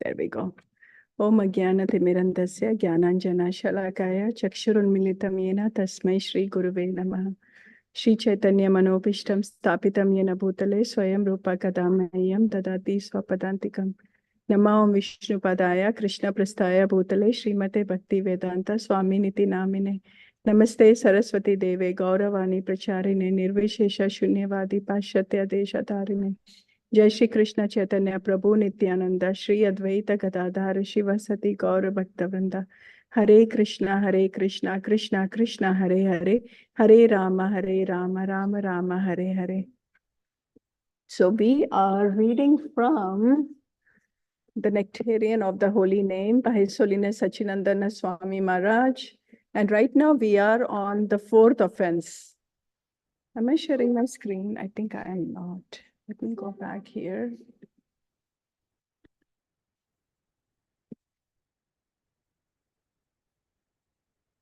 There we go. Om Ajnanatimirandasya Jnananjana Shalakaya Chakshurunmilitam Yena Tasmai Shri Guruve Namaha. Shri Chaitanya Manopishtam Stapitam Yena Bhutale Swayam Rupa Kadamayam Dadati Swapadantikam. Namo Vishnu Padaya Krishna Prasthaya Bhutale Srimate Bhakti Vedanta Swami Niti Namine. Namaste Saraswati Deve Gauravani Pracharine Nirvishesha Shunyavadi Pashatya Deshatarine. Jai Shri Krishna Chaitanya Prabhu Nityananda Shri Advaita Gadadhar Shivasati Gaura Bhaktavrinda. Hare Krishna Krishna Krishna Hare Hare Hare Rama Rama Rama Hare Hare. So we are reading from the Nectarian of the Holy Name by His Holiness Sachinandana Swami Maharaj. And right now we are on the fourth offense. Am I sharing my screen? I think I am not. Let me go back here.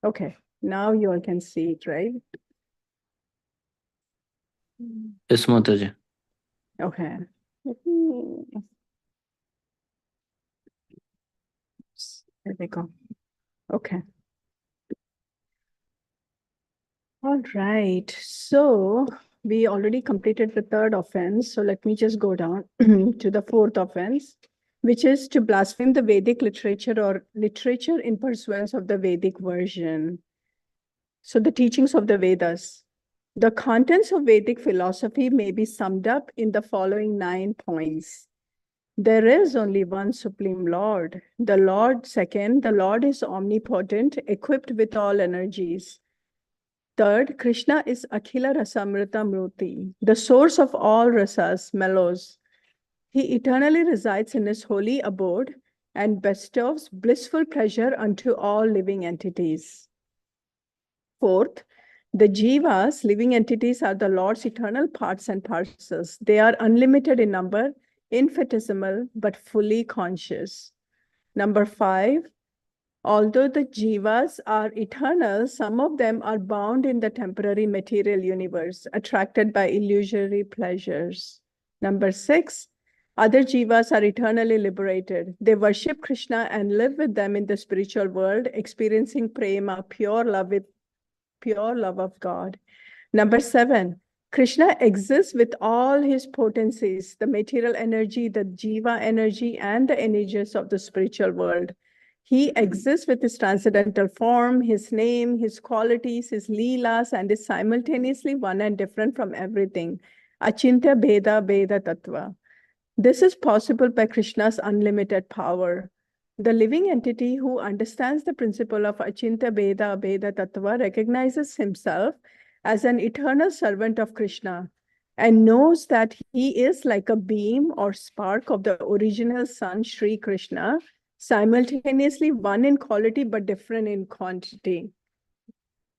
Okay, now you all can see it, right? Yes, Mataji. Okay. Let me... There we go. Okay. All right. So we already completed the third offense. So let me just go down to the fourth offense, which is to blaspheme the Vedic literature or literature in pursuance of the Vedic version. So the teachings of the Vedas. The contents of Vedic philosophy may be summed up in the following 9 points. There is only one Supreme Lord. The Lord, second, the Lord is omnipotent, equipped with all energies. Third, Krishna is Akhila Rasamrita Murti, the source of all rasas, mellows. He eternally resides in his holy abode and bestows blissful pleasure unto all living entities. Fourth, the jivas, living entities, are the Lord's eternal parts and parcels. They are unlimited in number, infinitesimal, but fully conscious. Number 5, although the jivas are eternal, some of them are bound in the temporary material universe, attracted by illusory pleasures. Number 6, other jivas are eternally liberated. They worship Krishna and live with them in the spiritual world, experiencing prema, pure love of God. Number 7, Krishna exists with all his potencies, the material energy, the jiva energy, and the energies of the spiritual world. He exists with his transcendental form, his name, his qualities, his leelas, and is simultaneously one and different from everything. Achintya Bheda Tattva. This is possible by Krishna's unlimited power. The living entity who understands the principle of Achintya Bheda Tattva recognizes himself as an eternal servant of Krishna and knows that he is like a beam or spark of the original sun, Sri Krishna, simultaneously one in quality but different in quantity.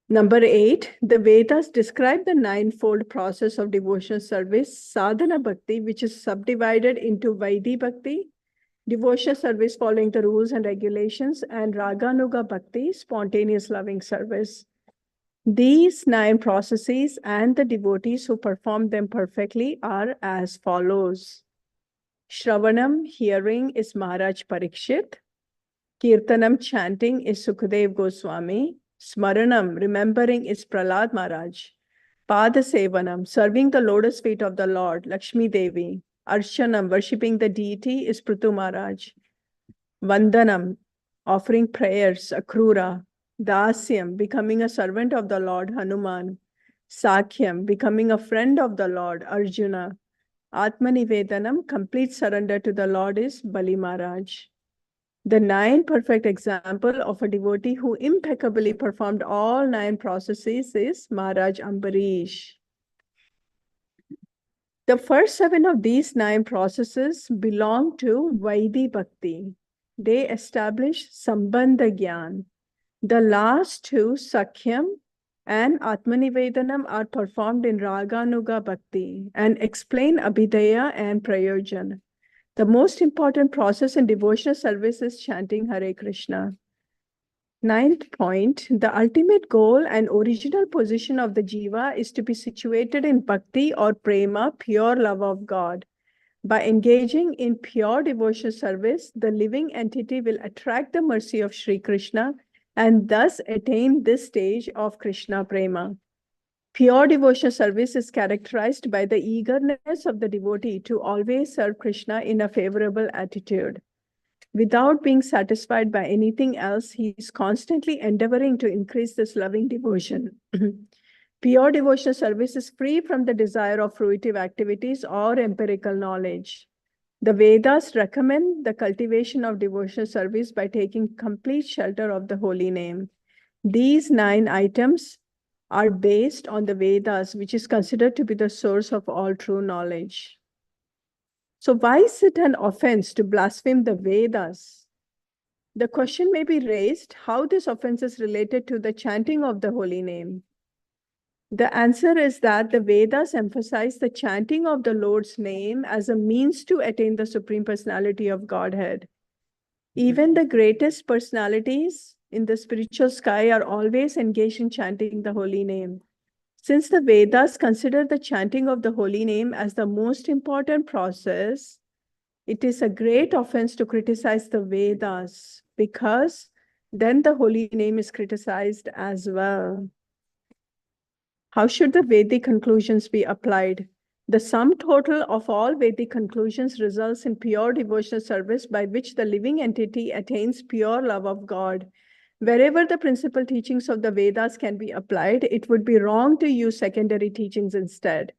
Number 8, the Vedas describe the 9-fold process of devotional service, sadhana bhakti, which is subdivided into Vaidhi bhakti, devotional service following the rules and regulations, and Raganuga bhakti, spontaneous loving service. These 9 processes and the devotees who perform them perfectly are as follows. Shravanam, hearing, is Maharaj Parikshit. Kirtanam, chanting, is Sukadev Goswami. Smaranam, remembering, is Prahlad Maharaj. Padasevanam, serving the lotus feet of the Lord, Lakshmi Devi. Arshanam, worshipping the deity, is Prithu Maharaj. Vandanam, offering prayers, Akrura. Dasyam, becoming a servant of the Lord, Hanuman. Sakhyam, becoming a friend of the Lord, Arjuna. Atmanivedanam, complete surrender to the Lord, is Bali Maharaj. The 9 perfect example of a devotee who impeccably performed all 9 processes is Maharaj Ambarish. The first 7 of these 9 processes belong to Vaidhi Bhakti. They establish Sambandha Gyan. The last 2, Sakhyam and Atmanivedanam, are performed in Raganuga Bhakti and explain Abhidheya and Prayojan. The most important process in devotional service is chanting Hare Krishna. 9th point, the ultimate goal and original position of the jiva is to be situated in bhakti or prema, pure love of God. By engaging in pure devotional service, the living entity will attract the mercy of Sri Krishna and thus attain this stage of Krishna Prema. Pure devotional service is characterized by the eagerness of the devotee to always serve Krishna in a favorable attitude. Without being satisfied by anything else, he is constantly endeavoring to increase this loving devotion. Pure devotional service is free from the desire of fruitive activities or empirical knowledge. The Vedas recommend the cultivation of devotional service by taking complete shelter of the holy name. These 9 items are based on the Vedas, which is considered to be the source of all true knowledge. So why is it an offense to blaspheme the Vedas? The question may be raised how this offense is related to the chanting of the holy name. The answer is that the Vedas emphasize the chanting of the Lord's name as a means to attain the Supreme Personality of Godhead. Even the greatest personalities in the spiritual sky are always engaged in chanting the holy name. Since the Vedas consider the chanting of the holy name as the most important process, it is a great offense to criticize the Vedas because then the holy name is criticized as well. How should the Vedic conclusions be applied? The sum total of all Vedic conclusions results in pure devotional service by which the living entity attains pure love of God. Wherever the principal teachings of the Vedas can be applied, it would be wrong to use secondary teachings instead.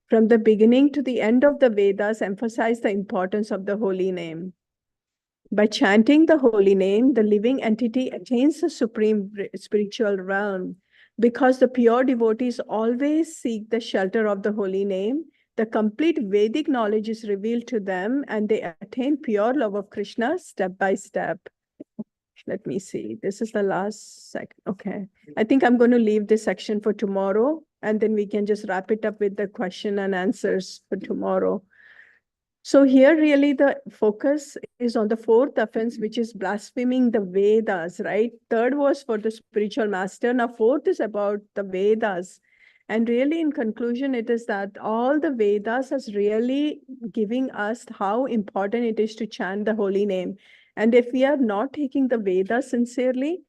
From the beginning to the end of the Vedas emphasize the importance of the holy name. By chanting the holy name, the living entity attains the supreme spiritual realm. Because the pure devotees always seek the shelter of the holy name, the complete Vedic knowledge is revealed to them and they attain pure love of Krishna step by step. Let me see. This is the last section. Okay. I think I'm going to leave this section for tomorrow, and then we can just wrap it up with the question and answers for tomorrow. So here really the focus is on the 4th offense, which is blaspheming the Vedas, right? 3rd was for the spiritual master. Now 4th is about the Vedas. And really in conclusion, it is that all the Vedas is really giving us how important it is to chant the holy name. And if we are not taking the Vedas sincerely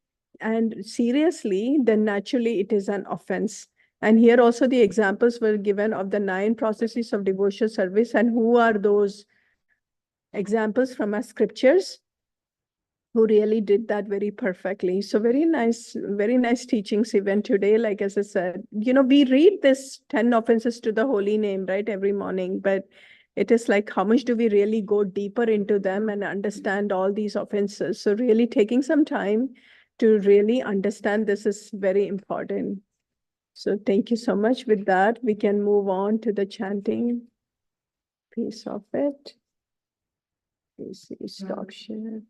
and seriously, then naturally it is an offense. And here also the examples were given of the 9 processes of devotional service and who are those examples from our scriptures who really did that very perfectly. So very nice teachings even today. Like as I said, we read this 10 offenses to the holy name, right, every morning, but it is like how much do we really go deeper into them and understand all these offenses? So really taking some time to really understand this is very important. So thank you so much. With that, we can move on to the chanting piece of it. Please stop share.